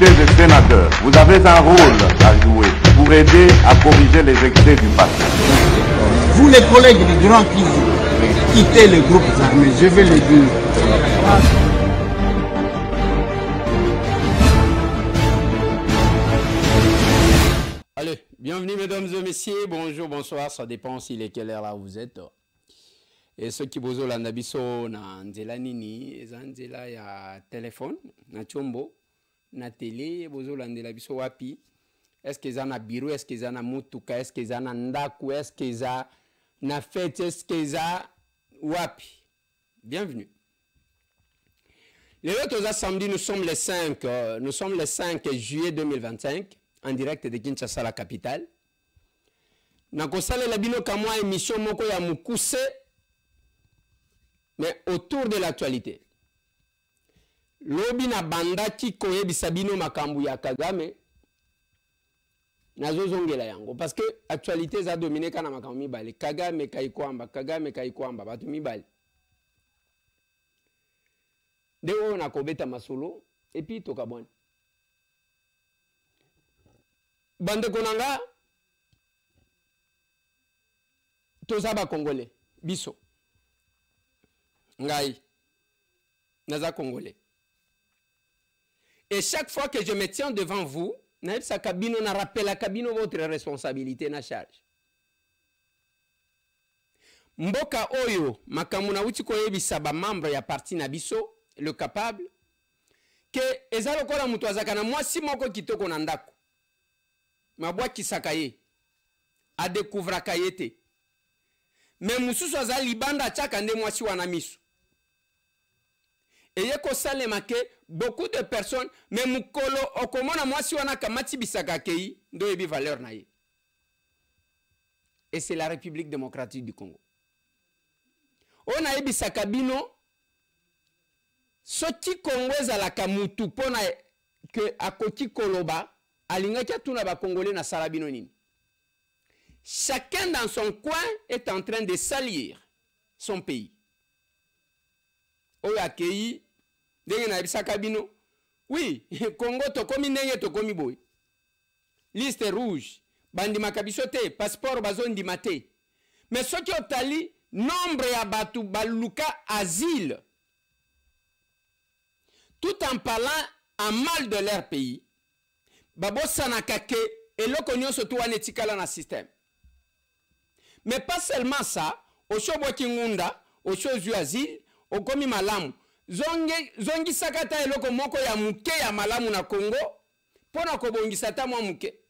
députés et sénateurs, vous avez un rôle à jouer pour aider à corriger les excès du passé. Vous les collègues du Grand qui quittez les groupes armés, je vais le dire. Allez, bienvenue mesdames et messieurs, bonjour, bonsoir, ça dépend s'il est quelle heure là où vous êtes. Et ceux qui bozo landa biso na nzela nini, eza nzela ya téléphone, na chombo, na télé, bozo landa biso wapi. Est-ce qu'ils ont un bureau, est-ce qu'ils ont un mutuka, est-ce qu'ils ont un ndaku, est-ce qu'ils ont une fête, est-ce qu'ils ont wapi. Bienvenue. Le autres samedi, nous sommes le 5 juillet 2025, en direct de Kinshasa, la capitale. Nakosale la bino kamwa émission moko ya mukuse, mais autour de l'actualité. Lobi na banda ki koye bisabino makambu ya Kagame, nazo zongela yango. Parce que l'actualité a dominé kana makambu mibale. Kagame kaikwamba, batu mibale. Dewo na kobeta masolo, et puis tokabone. Bande konanga, tozaba congolais, biso. Ngai, naza congolais. Et chaque fois que je me tiens devant vous, sa cabine, on rappelle la cabine votre responsabilité na charge. Mboka oyo, makamuna uti koyebisa ba membre ya parti na biso, le capable, que ezalo kola mutu azakana mwasi moko kitoko na ndako. Mabwa kisaka ye, a découvra kayete. Mais mususu azali libanda chaka nde mwasi wana miso. Et yeko salema ke beaucoup de personnes, mais mukolo okomona mwasi wana kamati bisaka kei, ndo yebi valeur na ye. Et c'est la République démocratique du Congo. On a yebi sakabino, soti Congo ezalaka mutu pona que akoti koloba, alingaki atuna ba Congolais na salabino nini. Chacun dans son coin est en train de salir son pays. Oya kei, denge na bisaka bino. Oui, Congo tokomi ndenge tokomi boy. Liste rouge, bandi makabiso te, passeport bazondi mate. Mais ce qui otali, nombre ya batu baluka asile. Tout en parlant en mal de leur pays. Babo sanakake, et l'okonyo soto wane tikala na système. Mais pas seulement ça, au shobo kingunda, au shozu asile, au komi malamu. Zongi sakata eloko moko ya muke ya malamu na Congo, pona kobongisa ta mwa muke.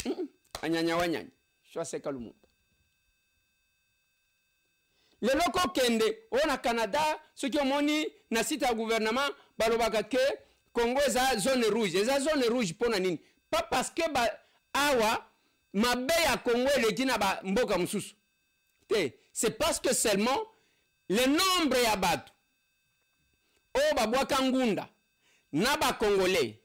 Anyanya wanyanya. Shwa seka lumumba. Le loko kende, na Canada, ce qui omoni na site ya gouvernement, balobaka ke Congo eza zone rouge. Eza zone rouge pona nini? Pas parce que awa mabe ya Congo eleki na ba mboka mususu. C'est parce que seulement le nombre ya batu o babwaka ngunda na ba Congolais,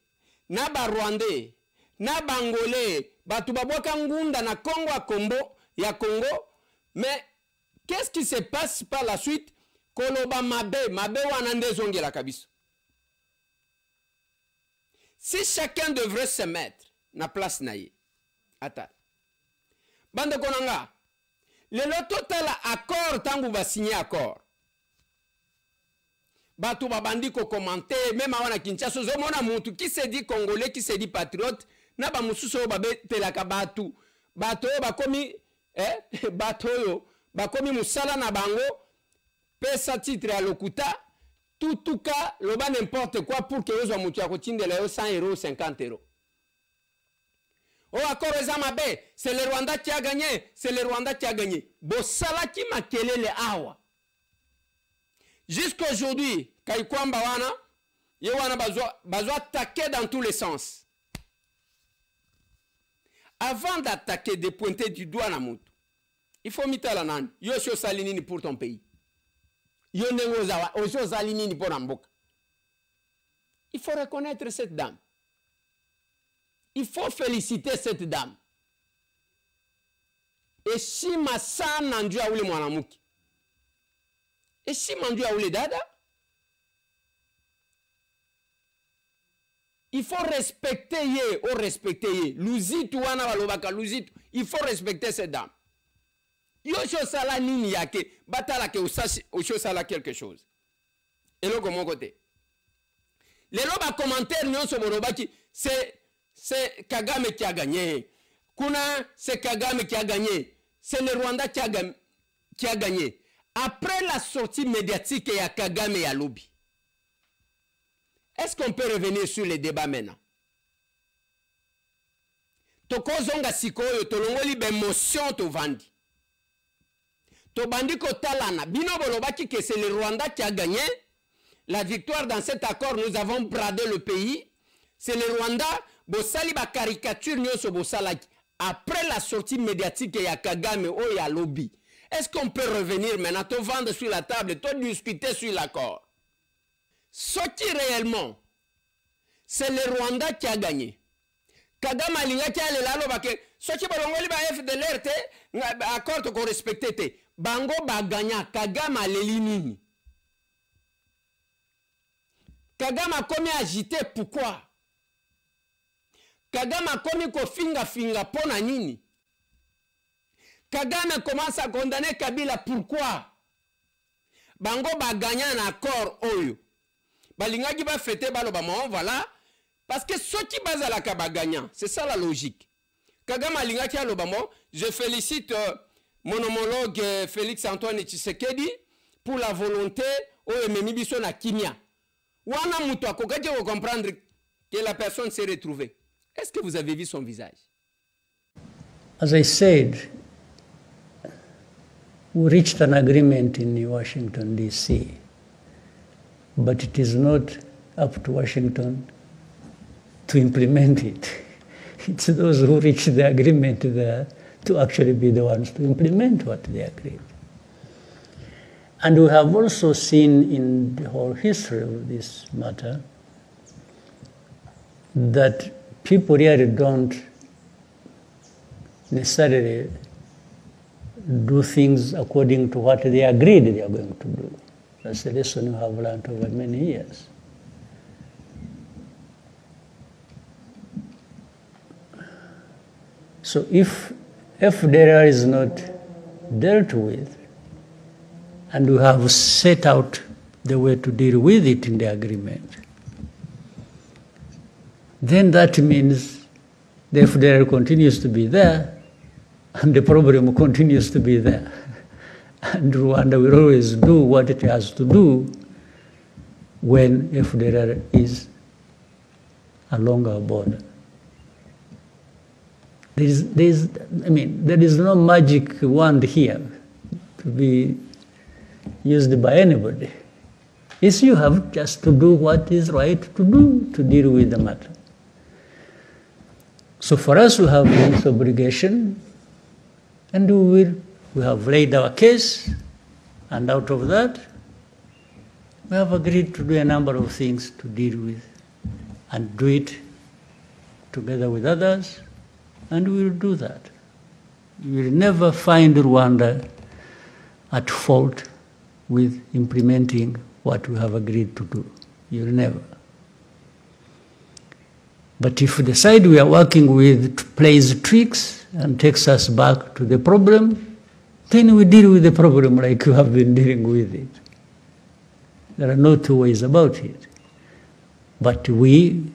na ba Rwandais, na ba Angolais, batu babwaka ngunda na Congo ya Congo, mais qu'est-ce qui se passe par la suite? Koloba mabe wana nde zongela kabiso. Si chacun devrait se mettre na place naye. Attends. Bande konanga. Le total accord tangu ba signer accord. Batu babandi ko commenter même awana Kinshasa zomona mutu qui se dit congolais qui se dit patriote na ba mususu babe telaka batu bakomi batu bakomi musala na bango pesa titre à lokuta tout cas loba n'importe quoi pour que ozo mutu ya kotindela yo 100 euros 50 euros. Oh, accord Ezamabe, c'est le Rwanda qui a gagné, c'est le Rwanda qui a gagné. Bosala qui m'a kelele awa. Jusqu'à aujourd'hui, Kaikwamba wana, yewana bazwa attaquer dans tous les sens. Avant d'attaquer, de pointer du doigt na mutu, il faut mita la nan. Yo sho salinini pour ton pays. Yo nengo zawa, osho salinini pour Mboka. Il faut reconnaître cette dame. Il faut féliciter cette dame. Et si ma san nandu a oule mwanamuki. Et si mandu a oule dada. il faut respecter ye, o respecter ye. Luzitu wana balobaka luzitu, il faut respecter cette dame. Yo sala nini yake, batala ke osho sala quelque chose. Et là, de mon côté. Les lobes commentaires nyonso bolobaki, c'est Kagame qui a gagné. Kuna, c'est Kagame qui a gagné. C'est le Rwanda qui a gagné. Après la sortie médiatique, il y a Kagame et Alobi. Est-ce qu'on peut revenir sur les débats maintenant? Tokozonga sikoyo, tolongoli l'émotion to vandi. To bandi ko talana. Bino bolobaki que c'est le Rwanda qui a gagné. La victoire dans cet accord, nous avons bradé le pays. C'est le Rwanda. Bosali ba caricature nyoso bosalaki. Après la sortie médiatique, il y a Kagame ou il y a Alobi. Est-ce qu'on peut revenir maintenant, te vendre sur la table, te discuter sur l'accord? Ce qui réellement, c'est le Rwanda qui a gagné. Kagame alinga qui a le lalo bake, ce qui balongoli ba FDLR te, accord to ko respecté te. Bango ba gagna, Kagame a l'élimine. Kagame a commis agité, pourquoi? Kagame a commis ko finga pona nini? Kagame commence à condamner Kabila, pourquoi? Bango ba gagner un accord oyo. Balinga qui va fêter balobama, voilà. Parce que ceux qui basent à la kaba gagnant, c'est ça la logique. Kagame alinga qui a lobama, je félicite mon homologue Félix Antoine Tshisekedi pour la volonté oyo memibiso na Kimia. Wana muto akokaje ko comprendre que la personne s'est retrouvée. Est-ce que vous avez vu son visage? As I said, we reached an agreement in Washington, D.C., but it is not up to Washington to implement it. It's those who reach the agreement there to actually be the ones to implement what they agreed. And we have also seen in the whole history of this matter that people really don't necessarily do things according to what they agreed they are going to do. That's a lesson we have learned over many years. So if FDLR is not dealt with, and we have set out the way to deal with it in the agreement, then that means the FDLR continues to be there, and the problem continues to be there. And Rwanda will always do what it has to do when FDLR is along our border. There is no magic wand here to be used by anybody. It's you have just to do what is right to do to deal with the matter. So for us, we have this obligation, and we have laid our case, and out of that, we have agreed to do a number of things to deal with, and do it together with others, and we will do that. You will never find Rwanda at fault with implementing what we have agreed to do. You will never. But if the side we are working with plays tricks and takes us back to the problem, then we deal with the problem like you have been dealing with it. There are no two ways about it. But we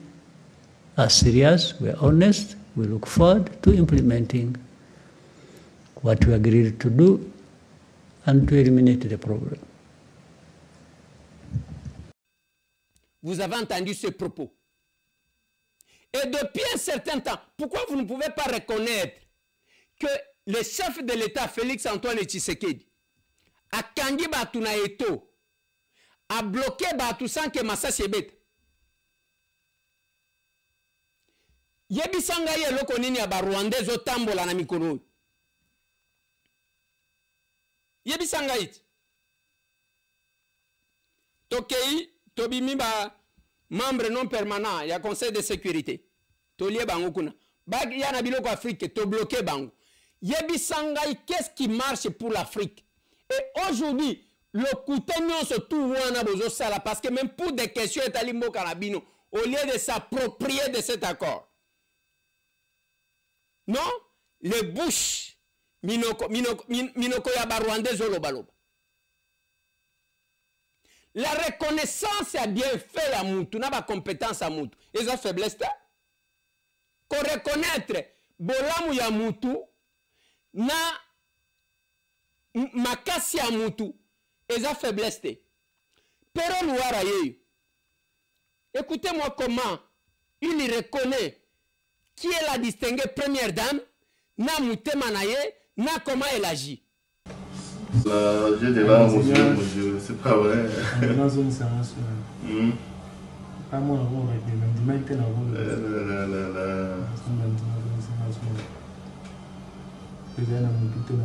are serious, we are honest, we look forward to implementing what we agreed to do and to eliminate the problem. Vous avez entendu ce propos. Et depuis un certain temps, pourquoi vous ne pouvez pas reconnaître que le chef de l'État, Félix Antoine Tshisekedi, a kangi batu na eto, a bloqué batu sans que Masasi ebete? Yebisanga ye loko nini ya ba Rwandais otambola na mikolo. Yebisanga iti. Tokei, tobimi ba membre non permanent ya conseil de sécurité. Tolie bango kuna. Bag yana biloko Afrique, to bloqué bango. Yebisanga qu'est-ce qui marche pour l'Afrique? Et aujourd'hui, le couteau se tout wana bozo sala parce que même pour des questions etali mboka na bino, au lieu de s'approprier de cet accord. Non, les bouches, minoko ya barwandais zolobaloba. La reconnaissance a bien fait à Moutou, n'a pas compétence à Moutou. Ils ont faiblesse. Qu'on reconnaître Bolamu ya Moutou, na makasi ya Moutou, ils ont faiblesse. Pero Louara yeyo. Écoutez-moi comment il reconnaît qui est la distinguée première dame, na Moutema naye, na comment elle agit. J'ai des larmes aux yeux, c'est pas vrai.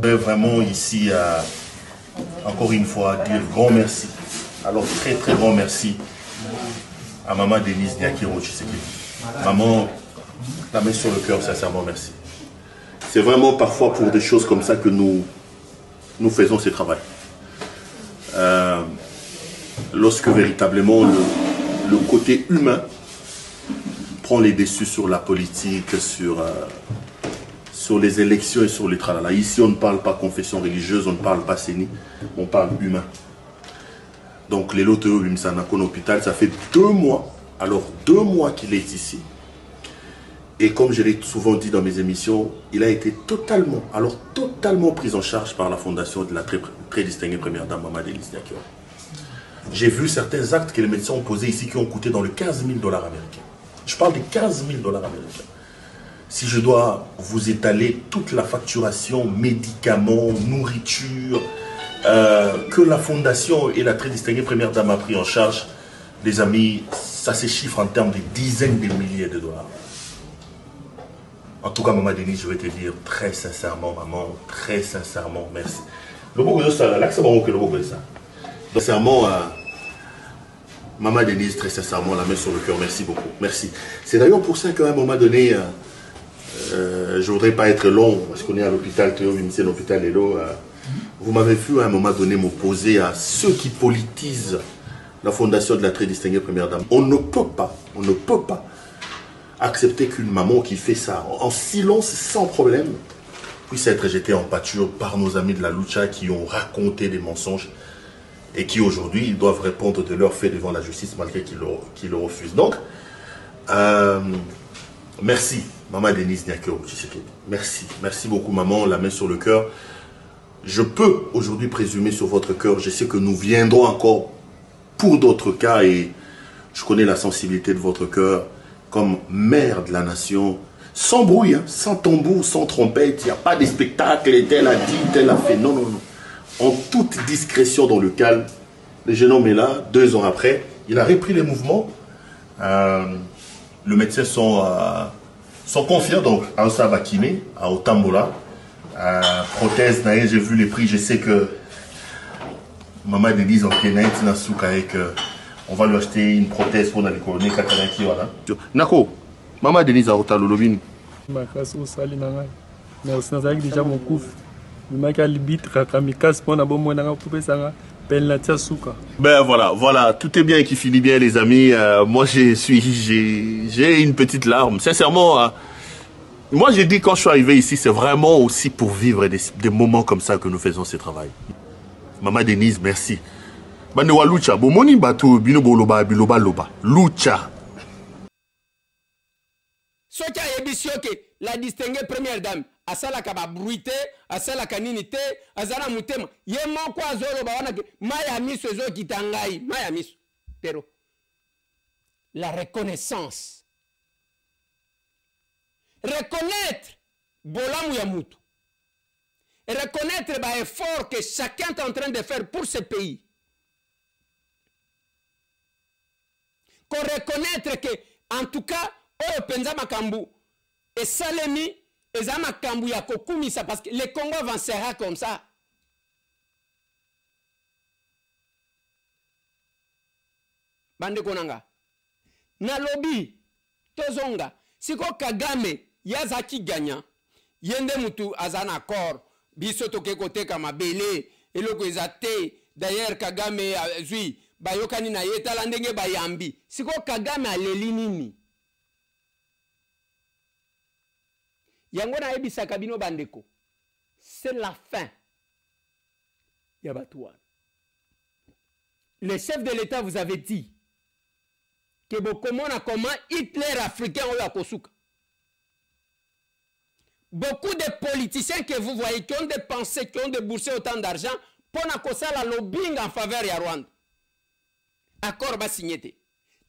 Vraiment ici, encore une fois, dire grand merci. Alors très très grand merci à maman Denise Nyakiro Tshisekedi. Maman, la main sur le cœur, sincèrement merci. C'est vraiment parfois pour des choses comme ça que nous faisons ce travail. Lorsque véritablement le côté humain prend les dessus sur la politique, sur les élections et sur les tralala. Ici, on ne parle pas confession religieuse, on ne parle pas séni, on parle humain. Donc, les Loteo Bimsanakon hôpital, ça fait 2 mois. Alors, 2 mois qu'il est ici. Et comme je l'ai souvent dit dans mes émissions, il a été totalement pris en charge par la fondation de la très distinguée première dame, Maman Denise Nyakiro. J'ai vu certains actes que les médecins ont posés ici qui ont coûté dans les 15 000 $ américains. Je parle des 15 000 $ américains. Si je dois vous étaler toute la facturation, médicaments, nourriture, que la fondation et la très distinguée première dame a pris en charge, les amis, ça se chiffre en termes de dizaines de milliers de dollars. En tout cas, Maman Denise, je vais te dire très sincèrement, maman, très sincèrement, merci. Le beau de ça, là, c'est bon que le beau de ça. Sincèrement, Maman Denise, très sincèrement, la main sur le cœur, merci beaucoup, merci. C'est d'ailleurs pour ça qu'à un moment donné, je ne voudrais pas être long, parce qu'on est à l'hôpital, c'est l'hôpital Hello. Vous m'avez vu à un moment donné m'opposer à ceux qui politisent la fondation de la très distinguée première dame. On ne peut pas accepter qu'une maman qui fait ça en silence, sans problème, puisse être jetée en pâture par nos amis de la lucha qui ont raconté des mensonges et qui aujourd'hui doivent répondre de leurs faits devant la justice malgré qu'ils le refusent. Donc, merci, Maman Denise Nyakiro Tshisekedi. Merci, merci beaucoup maman, la main sur le cœur. Je peux aujourd'hui présumer sur votre cœur, je sais que nous viendrons encore pour d'autres cas et je connais la sensibilité de votre cœur comme mère de la nation, sans bruit, hein, sans tambour, sans trompette, il n'y a pas de spectacle, tel a dit, tel a fait, non, non, non. En toute discrétion dans le calme, le jeune homme est là, 2 ans après, il a repris les mouvements, les médecins sont confiants, donc à Osabakime, à Otambola, prothèse, j'ai vu les prix, je sais que Maman Denise en Kenya, on va lui acheter une prothèse pour aller couronner Katanaki, voilà. Nako, Maman Denise a Otalolobin. Merci, déjà mon coup. Ben voilà, tout est bien qui finit bien les amis. Moi j'ai une petite larme. Sincèrement, moi j'ai dit quand je suis arrivé ici, c'est vraiment aussi pour vivre des moments comme ça que nous faisons ce travail. Maman Denise, merci. Bandewa lucha, bomoni batu bino boloba biloba loba. Lucha. Soki ayebisi yo ke la distinguée première dame asalaka babruité asalaka nini te azala mutema ye moko azoloba wana ke maya miso ezokita ngai maya miso pero la reconnaissance reconnaître bolamu ya mutu et reconnaître ba effort que chacun est en train de faire pour ce pays. Qu'on reconnaître que en tout cas oyo penza makambu et salemi eza makambu ya kokumisa parce que le Congo avancera comme ça. Bande konanga na lobby tozonga siko Kagame yazaki gagna yende mutu azana accord biso toke koteka mabele eloko ezate d'ailleurs Kagame zui bayokani na ye tala ndenge bayambi siko Kagame aleli nini yango na yebisaka bino bandeko c'est la fin ya bato wana. Le chef de l'État vous avait dit que bokomona comment Hitler africain oyo akosuka. Beaucoup de politiciens que vous voyez qui ont dépensé, qui ont déboursé autant d'argent pour la lobbying en faveur de Rwanda. Accord va signé.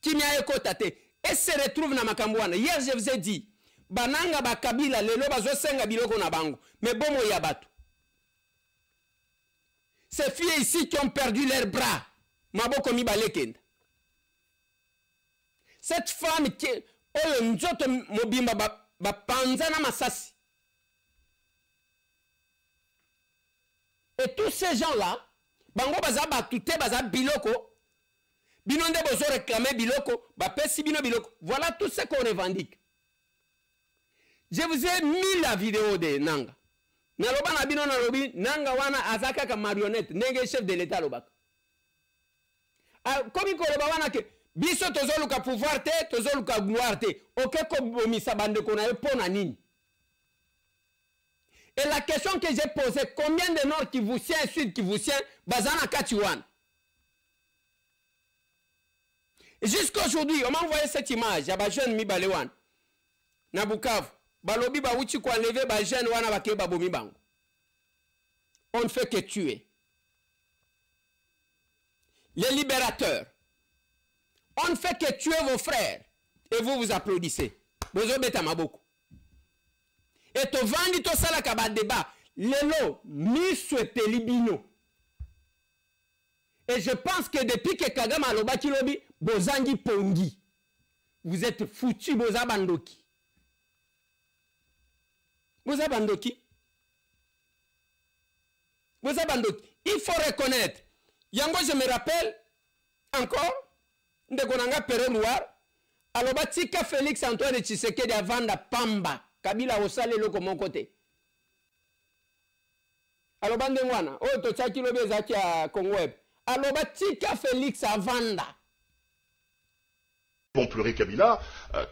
Qui m'a écouté et se retrouve dans Makambouana. Hier, je vous ai dit, Bananga Bakabila, le loba zo senga biloko na bango. Mais bon, mo yabato. Ces filles ici qui ont perdu leurs bras. Maboko mi balekenda. Cette femme qui oyo nzoto mobimba ba panza na masasi. Et tous ces gens-là, bango baza batute baza biloko, binonde bozo réclamer biloko, ba pesi bino biloko. Voilà tout ce qu'on revendique. Je vous ai mis la vidéo de Nanga. Naloba na bino na lobi, Nanga wana azaka ka marionnette, nenge chef de l'État lobaka. Comme il koloba wana ke biso tozoluka pouvoir te, tozoluka gloire te. Ok ko bomisa bande kona pona nini? Et la question que j'ai posée, combien de Nord Kivusiens et Sud Kivusiens, Bazana Katiwan? Jusqu'à aujourd'hui, on m'a envoyé cette image, il y a des jeunes Mibalewan, Nabukav, Balobi Bawuchi ko enlevé, des jeunes Wana Bake Babomi Bango. On ne fait que tuer. Les libérateurs, on ne fait que tuer vos frères, et vous vous applaudissez. Vous obéissez à beaucoup. Et to vandi to sala kaba débat lelo mi souhaite libino. Et je pense que depuis que Kagame a lobaki lobi bozangi pongi, vous êtes foutus boza bandoki. Boza bandoki. Boza bandoki. Il faut reconnaître. Yango je me rappelle encore ndekonanga Pere Noir aloba tika Félix Antoine Tshisekedi avanda pamba. Kabila osale loko mon côté. Aloba ndengwana, o to tsaki lobe zaki a Kongweb. Aloba tika Félix avanda. Bon pleurer Kabila,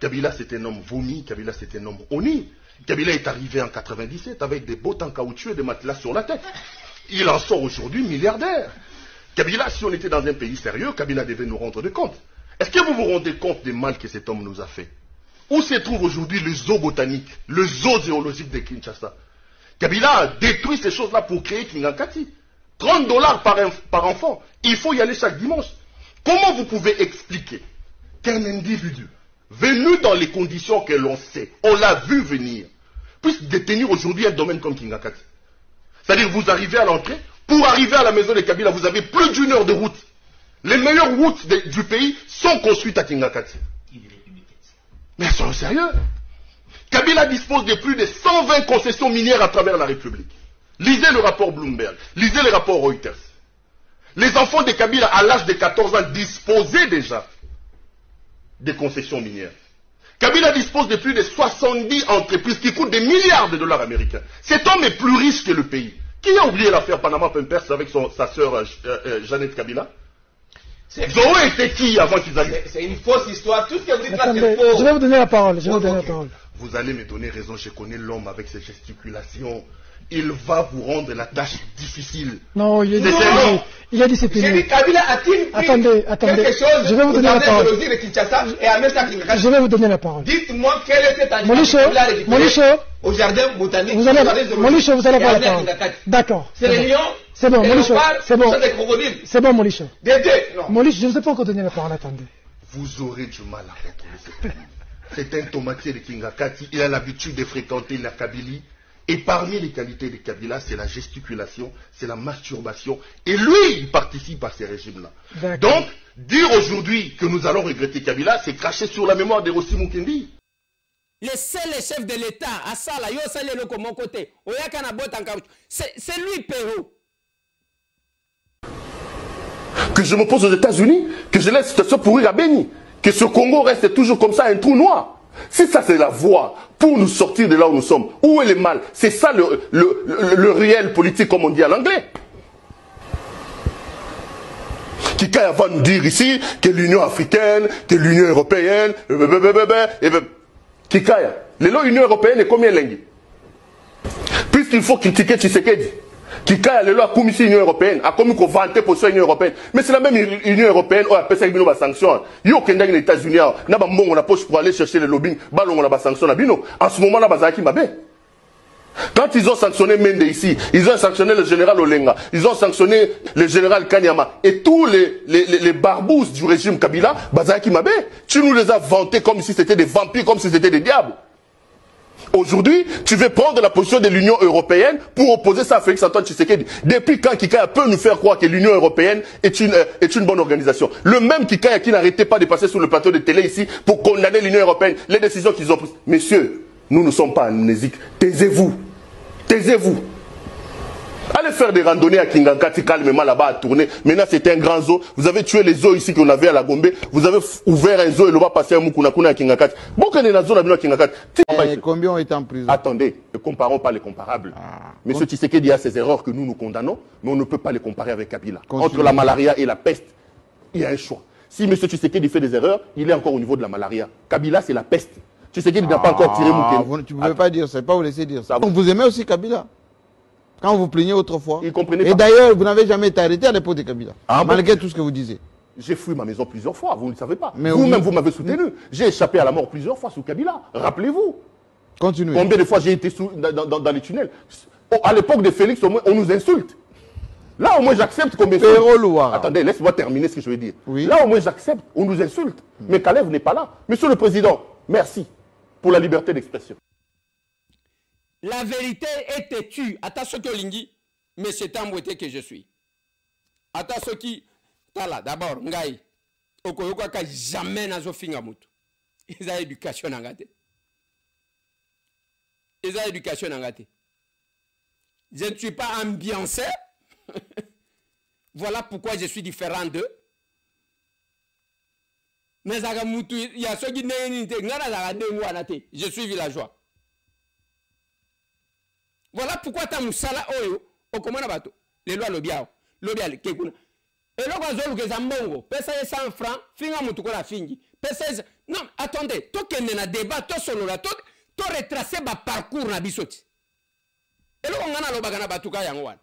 Kabila c'est un homme vomi, Kabila c'est un homme honni. Kabila est arrivé en 97 avec des bottes en caoutchouc et des matelas sur la tête. Il en sort aujourd'hui milliardaire. Kabila, si on était dans un pays sérieux, Kabila devait nous rendre des comptes. Est-ce que vous vous rendez compte des mal que cet homme nous a fait? Où se trouve aujourd'hui le zoo botanique, le zoo zoologique de Kinshasa? Kabila a détruit ces choses-là pour créer Kingakati. $30 par enfant. Il faut y aller chaque dimanche. Comment vous pouvez expliquer qu'un individu venu dans les conditions que l'on sait, on l'a vu venir, puisse détenir aujourd'hui un domaine comme Kingakati? C'est-à-dire vous arrivez à l'entrée, pour arriver à la maison de Kabila, vous avez plus d'1 heure de route. Les meilleures routes du pays sont construites à Kingakati. Mais soyons sérieux. Kabila dispose de plus de 120 concessions minières à travers la République. Lisez le rapport Bloomberg, lisez le rapport Reuters. Les enfants de Kabila à l'âge de 14 ans disposaient déjà des concessions minières. Kabila dispose de plus de 70 entreprises qui coûtent des milliards de dollars américains. Cet homme est plus riche que le pays. Qui a oublié l'affaire Panama Papers avec sa sœur Jeannette Kabila? Zoé était qui avant qu'ils allaient? C'est une fausse histoire. Tout ce que vous dites là, c'est faux. Je vais vous donner la parole. Vous allez me donner raison. Je connais l'homme avec ses gesticulations. Il va vous rendre la tâche difficile. Non, il est discipliné. J'ai dit Kabila a-t-il attendez. quelque chose? Je vais vous donner la parole. Je vais vous donner la parole. Dites-moi quel est cet animal au jardin botanique. Vous allez avoir la parole. D'accord. C'est les lions. C'est bon, Molicho. C'est bon. Des crocodiles. C'est bon, Molicho. Des deux, non. Molicho, je ne sais pas encore donner la parole. Attendez. Vous aurez du mal à retrouver cet homme. C'est un tomatier de Kingakati. Il a l'habitude de fréquenter la Kabylie. Et parmi les qualités de Kabila, c'est la gesticulation, c'est la masturbation. Et lui, il participe à ces régimes-là. Donc, dire aujourd'hui que nous allons regretter Kabila, c'est cracher sur la mémoire de Rossi Mukendi. C'est le chef de l'État. À ça, là, de mon côté. C'est lui, Pérou. Que je me pose aux États-Unis, que je laisse cette situation pourrir à Béni, que ce Congo reste toujours comme ça, un trou noir. Si ça c'est la voie pour nous sortir de là où nous sommes, où est le mal? C'est ça le réel politique comme on dit à l'anglais. Kikaya va nous dire ici que l'Union africaine, que l'Union européenne, Kikaya. L'Union européenne est combien lingue? Puisqu'il faut critiquer Tshisekedi. Kikaya, la Commission Union européenne, a commis qu'on vantait pour l'Union européenne. Mais c'est la même Union européenne, on appelle ça une sanction. Yo, Kenda, les États-Unis, n'a pas bon, on a poche pour aller chercher le lobbying, ballon, on a pas sanction, en ce moment, là, Bazaki Mabé. Quand ils ont sanctionné Mende ici, ils ont sanctionné le général Olenga, ils ont sanctionné le général Kanyama et tous les barbouzes du régime Kabila, Bazaki Mabé, tu nous les as vantés comme si c'était des vampires, comme si c'était des diables. Aujourd'hui, tu veux prendre la position de l'Union européenne pour opposer ça à Félix Antoine Tshisekedi. Depuis quand Kikaya peut nous faire croire que l'Union europééenne est une bonne organisation? Le même Kikaya qui n'arrêtait pas de passer sur le plateau de télé ici pour condamner l'Union européenne, les décisions qu'ils ont prises. Messieurs, nous ne sommes pas amnésiques. Taisez-vous. Taisez-vous. Allez faire des randonnées à Kingankati calmement là-bas à tourner. Maintenant, c'est un grand zoo. Vous avez tué les zoos ici qu'on avait à la Gombe. Vous avez ouvert un zoo et l'on va passer à Mukunakuna à Kingankati. Bon, quand on est dans la zone à Kingankati. Combien ont été en prison? Attendez, ne comparons pas les comparables. Monsieur Tshisekedi a ces erreurs que nous condamnons, mais on ne peut pas les comparer avec Kabila. Entre la malaria et la peste, il y a un choix. Si monsieur Tshisekedi fait des erreurs, il est encore au niveau de la malaria. Kabila, c'est la peste. Tshisekedi n'a pas encore tiré Mouken. Tu ne pouvez pas dire ça, pas vous laisser dire ça. Donc vous aimez aussi Kabila? Quand vous plaignez autrefois. Il comprenait pas. Et d'ailleurs, vous n'avez jamais été arrêté à l'époque de Kabila. Malgré tout ce que vous disiez. J'ai fui ma maison plusieurs fois, vous ne le savez pas. Vous-même, vous m'avez soutenu. J'ai échappé à la mort plusieurs fois sous Kabila. Rappelez-vous. Continuez. Combien de fois j'ai été dans les tunnels? À l'époque de Félix, au moins, on nous insulte. Là, au moins, j'accepte qu'on m'insulte. Attendez, laisse-moi terminer ce que je veux dire. Oui. Là, au moins, j'accepte. On nous insulte. Mais Kalev n'est pas là. Monsieur le Président, merci pour la liberté d'expression. La vérité est têtue. Attention que Lingi, mais c'est embouté que je suis. Attention qui, tala d'abord, ngai, okoyoka ka jamais nazo finga mutu. Ils ont éducation nangate. Ils ont éducation nangate. Je ne suis pas ambiancé. Voilà pourquoi je suis différent d'eux. Mais je suis villageois. Voilà pourquoi ta musala oyo okomona bato les lois lobiao lobial kekuna et là quand que zambongo pesa 100 francs finga mutu ko la fingi pesa non attendez to kende na débat to solo la to retracer ba parcours na bisoti et là on ngana lobaga na batuka yango wana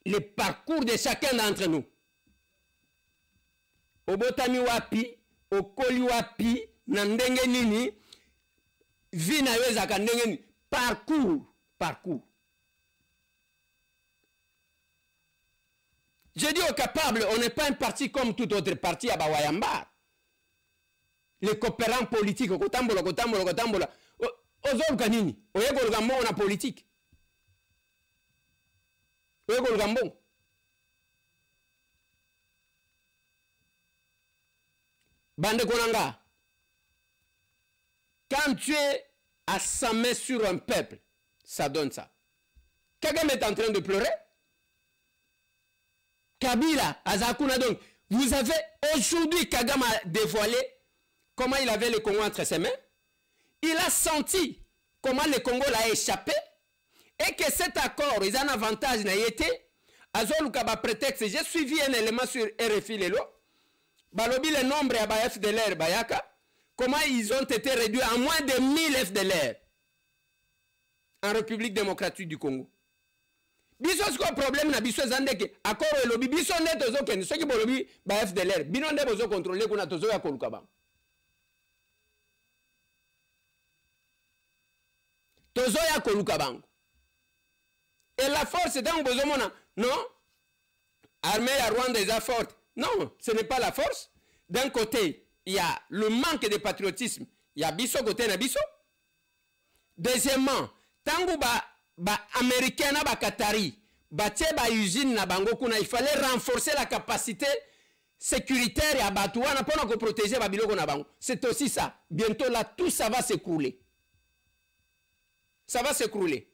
le parcours de chacun d'entre nous obotami wapi okoli wapi na ndenge nini vina yoza ka ndenge nini parcours. Je dis aux capables, on n'est pas un parti comme tout autre parti à Bawayamba. Les coopérants politiques, Kotambola. Ozol Kanini, Oyego Gambon, on a politique. Oyego Gambon. Bande Konanga. Quand tu es à sa main sur un peuple, ça donne ça. Kagame est en train de pleurer. Kabila, Azakuna donc. Vous avez aujourd'hui, Kagame a dévoilé comment il avait le Congo entre ses mains. Il a senti comment le Congo l'a échappé. Et que cet accord, ils ont un avantage. Azolukaba prétexte. J'ai suivi un élément sur RFI Lelo. Balobi le nombre à FDLR Bayaka. Comment ils ont été réduits à moins de 1000 FDLR en République démocratique du Congo. Biso ce problème na biso zandeke accord et lobby biso net ozo ken ce qui bolobi ba FDLR bino nde bozo contrôler kuna tozo ya kolukaba. Tozo ya kolukaba. Et la force est dans bozo mona non armée à Rwanda est forte. Non, ce n'est pas la force. D'un côté il y a le manque de patriotisme. Il y a biso côté na biso. Deuxièmement, tangu ba américain na ba Qatari, ba usine na bango kuna, il fallait renforcer la capacité sécuritaire et abattoir pour protéger ba biloko na bango. C'est aussi ça. Bientôt là tout ça va s'écrouler. Ça va s'écrouler.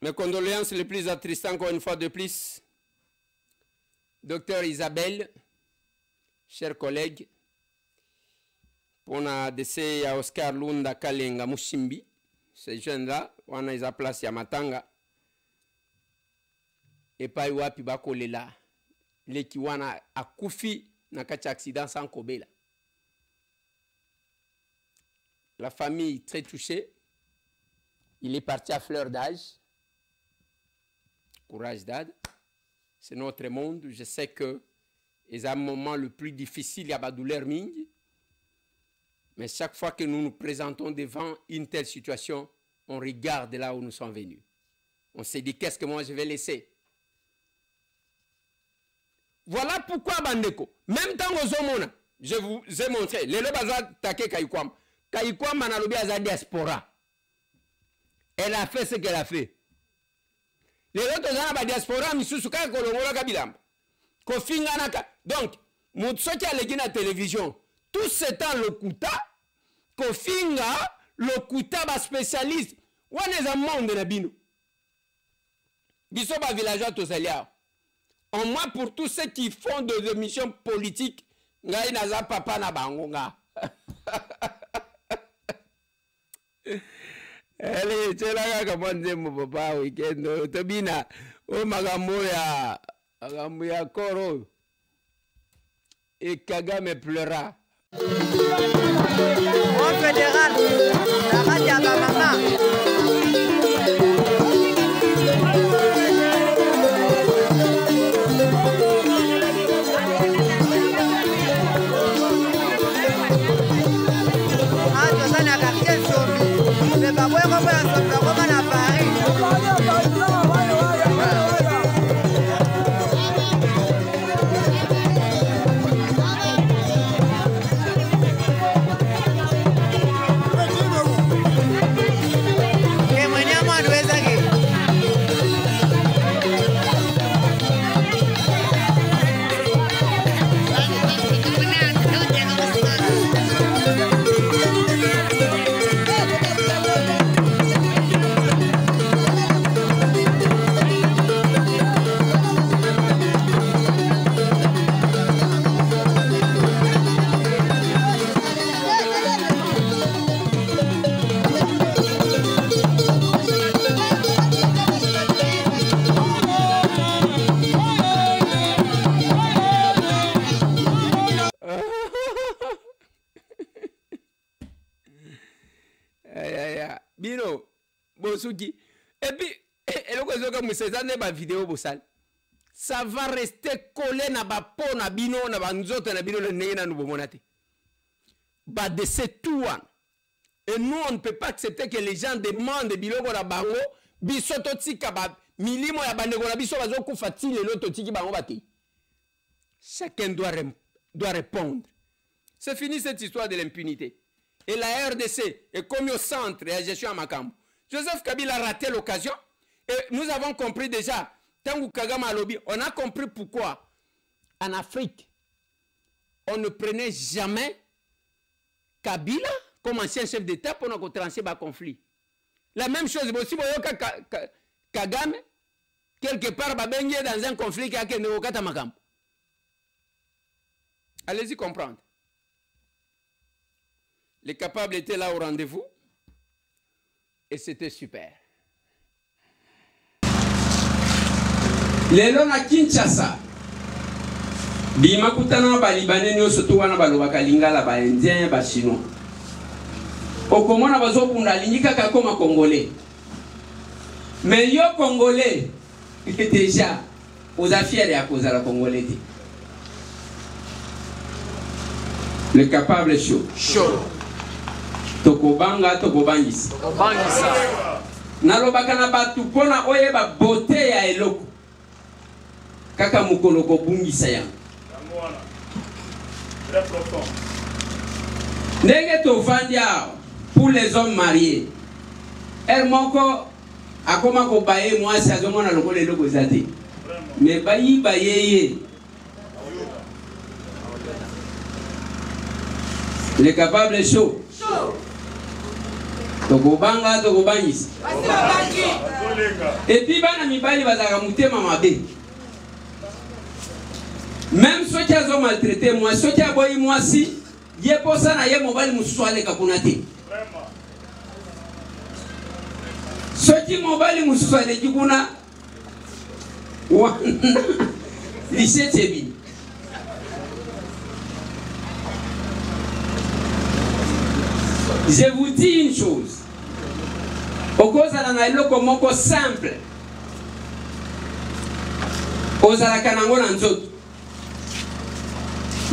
Mes condoléances les plus attristantes encore une fois de plus. Docteur Isabelle, chers collègues, pour la décès à Oscar Lunda Kalenga Mushimbi, ces jeunes-là, on a place à Matanga. epai wapi bakolela leki wana akufi na kati accident sans kobela. La famille très touchée. Il est parti à fleur d'âge. Courage Dad. C'est notre monde. Je sais que c'est un moment le plus difficile, il y a la douleur ming. Mais chaque fois que nous nous présentons devant une telle situation, on regarde là où nous sommes venus. On s'est dit, qu'est-ce que moi je vais laisser? Voilà pourquoi, Bandeko, même temps aux hommes, je vous ai montré, les lobazas take Kaikwam. Kaikwam manalobi aza diaspora. Elle a fait ce qu'elle a fait. Les autres gens ba diaspora misusu ka kolongola kabilamba. Kofinga naka. Donc, mutsoki aleki na télévision. Tout ce temps le kuta kofinga le kuta ba spécialiste. Wana za monde na bino. Biso ba villageois tosalia. En moi pour tous ceux qui font des émissions politiques, ngai naza papa na bango nga. Allez, tu là comment dire mon papa weekend tobina o magambo ya koro et Kagame pleura. Au fédéral, la radio à maman. Et puis, vidéo ça va rester collé na ba po na bino na ba nzoto na bino ndenge na nubomonate. Ba de c'est tout. Et nous on ne peut pas accepter que les gens demandent biloko na bango bisoto tika ba milimo ya bandeko na biso bazo kufa ti lelo to tiki bango bate. Chacun doit répondre. C'est fini cette histoire de l'impunité. Et la RDC est comme au centre de la gestion à Makambo. Joseph Kabila a raté l'occasion. Et nous avons compris déjà, Tangu Kagame Alobi, on a compris pourquoi en Afrique, on ne prenait jamais Kabila comme ancien chef d'État pour nous trancher le conflit. La même chose, si vous voyez Kagame, quelque part, il dans un conflit qui a été à Makambo. Allez-y comprendre. Les capables étaient là au rendez-vous. Et c'était super. Lelo na Kinshasa. Bima kutana ba Libanais nyoso to wana balobaka lingala ba Indien ba Chinois. Okomona bazo kunda linyika ka koma Congolais. Mais yo Congolais déjà aux affaires ya cause la Congolais. Le capable est chaud. Chaud. Tokobanga tokobangisa. Tokobangisa. Nalobaka na batu pona oyeba beauté ya eloko. Kaka mukolo ko bungisa ya. Très profond. Ndenge to vandia pour les hommes mariés. El moko akoma ko baye mwasi azomona lokole eloko zate. Mais bayi bayeye. Le capable est chaud. Tokobanga tokobangisa. Et puis bana mibali bazaka mutema mabe. Même ceux qui ont maltraité moi, ceux qui ont boyi moi si, yé posa na yé mobali musuale kakunate. Ceux qui mobali musuale kikuna, lycée Tsebi. Je vous dis une chose. Au cause de simple. Ozala kanango na nzoto.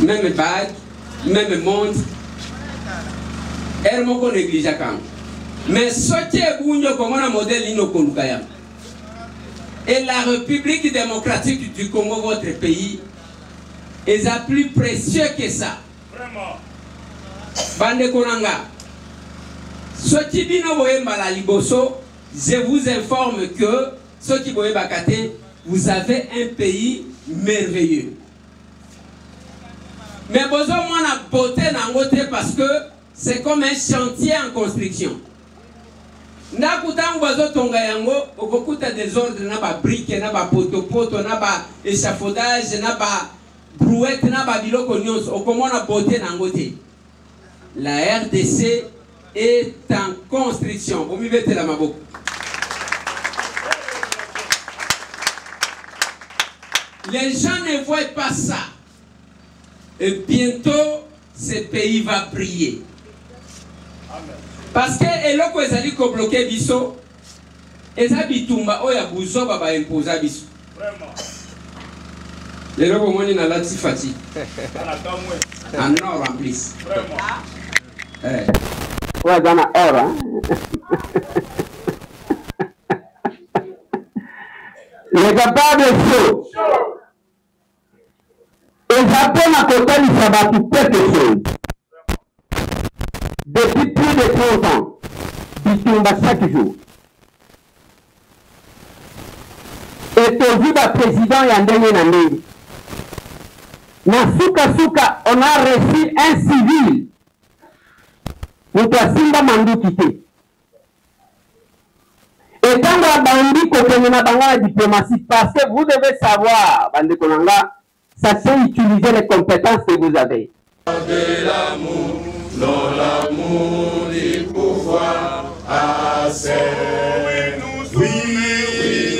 Même bague, même montre. Elle moko néglige quand. Mais soki ebunyo comme un modèle inokoluka. Et la République démocratique du Congo, votre pays, est plus précieux que ça. Vraiment. Bande Konanga. Soki bino boye mbala liboso, je vous informe que soki boye bakate, vous avez un pays merveilleux. Mais besoin de beauté parce que c'est comme un chantier en construction. Nakutango bazo tonga yango, okokuta désordre na ba brique na ba poto na ba échafaudage na ba brouette na ba biloko nyonso, okomona beauté nango te. La RDC est en construction. Vous m'y la maboko. Les gens ne voient pas ça. Et bientôt, ce pays va briller. Amen. Parce que eloko ezali ko bloquer biso, eza bitumba oya buzo baba imposa biso. Vraiment. Lelo bomoni na lati fati. En or en plus. Vraiment. Ouais, dans la or, hein. Les capables de faux. Et j'apprends à côté du sabbat quelque chose. Depuis plus de 30 ans, Bitumba chaque jour. Et tu vu le président Yandenge Nandé. Na Souka, on a reçu un civil. Nous Simba Mandoukité. Et quand on a bandit qu'on a la diplomatie, parce que vous devez savoir, Bande Konanga, ça c'est utiliser les compétences que vous avez. De l'amour, dans l'amour du pouvoir, assez. Oui,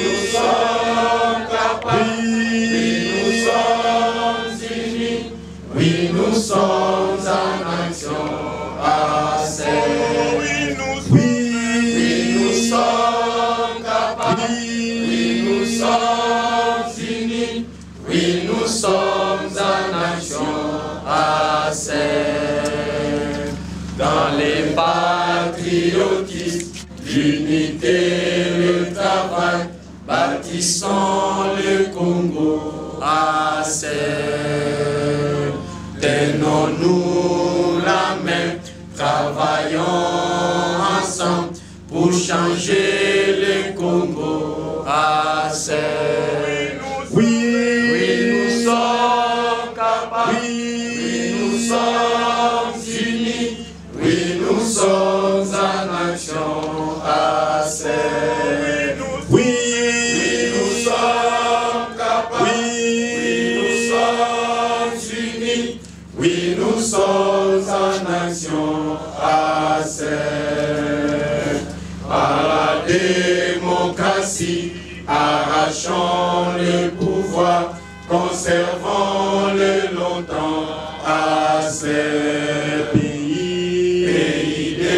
nous sommes capables, oui, nous sommes unis, oui, nous sommes en action, assez. Oui, nous sommes capables, oui, nous sommes unis, oui, nous sommes en action, assez. Dans les patriotismes, l'unité, le travail, bâtissons le Congo, assez. Tenons-nous la main, travaillons ensemble pour changer le Congo, assez. Oui, nous sommes capables, oui, nous sommes unis, oui, nous sommes en action, assez. Oui, nous sommes capables, oui, nous sommes unis, oui, nous sommes en action, assez. Par la démocratie, arrachons le pouvoir, conservons-le longtemps, assez. Pays de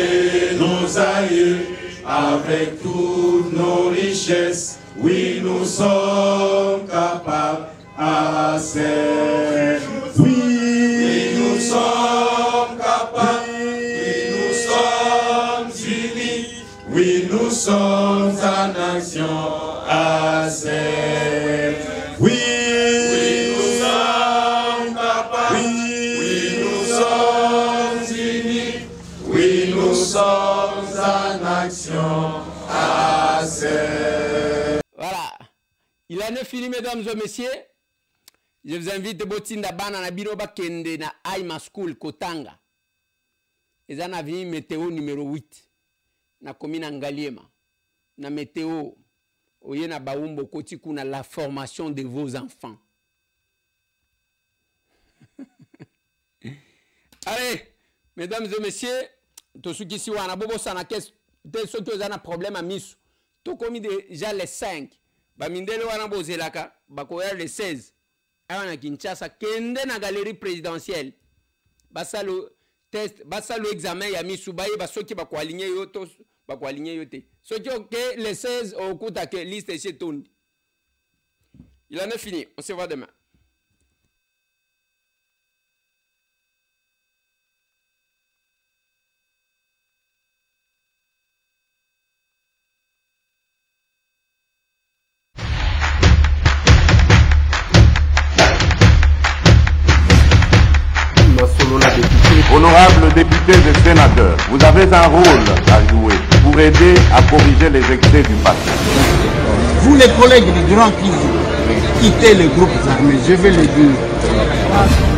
nos aïeux, avec toutes nos richesses, oui, nous sommes capables, assez. Oui, nous sommes capables, oui, nous sommes unis, oui, nous sommes en action, assez. Oui, nous sommes capables, oui, nous sommes unis, oui, nous sommes en action, assez. Voilà. Il en est fini, mesdames et messieurs. Je vous invite botinda bana na biro bakende na Aima School Kotanga. Eza na avenue météo numéro 8 na commune Ngaliema. Na météo oye na baumbo koti kuna la formation de vos enfants. Allez, mesdames et messieurs, to ceux qui si wana bobo sana kes de ceux qui ont un problème à misu. To commis déjà les 5. bamindele wana bozelaka bakoya le 16 awa na Kinshasa kende na galerie présidentielle basalo test basalo examen ya misu baye basoki bakwalinye yo to bakwalinye yo te soki que le 16 okuta ke liste chez tondi. Il en est fini, on se voit demain. Honorables députés et sénateurs, vous avez un rôle à jouer pour aider à corriger les excès du passé. Vous les collègues du Grand Kivu, quittez les groupes armés, je vais le dire.